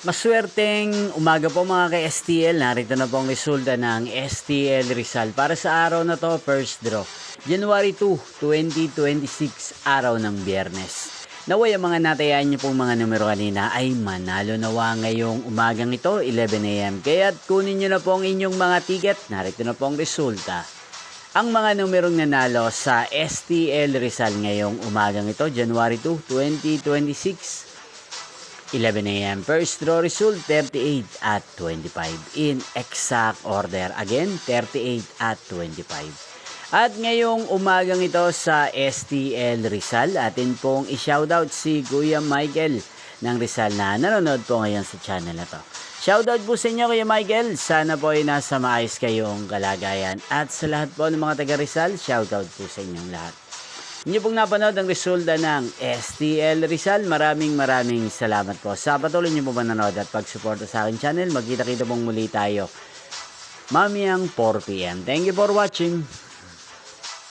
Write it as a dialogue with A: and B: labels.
A: Maswerteng umaga po mga ka-STL. Narito na po ang resulta ng STL Rizal. Para sa araw na to, first draw. January 2, 2026, araw ng Biyernes. Naway ang mga natayaan niyo pong mga numero kanina ay manalo nawa ngayong umagang ito, 11 AM. Kaya't kunin niyo na po ang inyong mga ticket. Narito na po ang resulta. Ang mga numerong nanalo sa STL Rizal ngayong umagang ito, January 2, 2026, 11 AM. First draw result, 38 at 25. In exact order. Again, 38 at 25. At ngayong umagang ito sa STL Rizal, atin pong i-shoutout si Kuya Michael ng Rizal na nanonood po ngayon sa channel na to. Shoutout po sa inyo Kuya Michael. Sana po ay nasa maayos kayong kalagayan. At sa lahat po ng mga taga Rizal, shoutout po sa inyong lahat. Inyo pong napanood ang resulta ng STL Rizal. Maraming salamat po sa patuloy niyo po manonood at pagsuporta sa aking channel. Magkita-kita pong muli tayo mamayang 4 PM. Thank you for watching.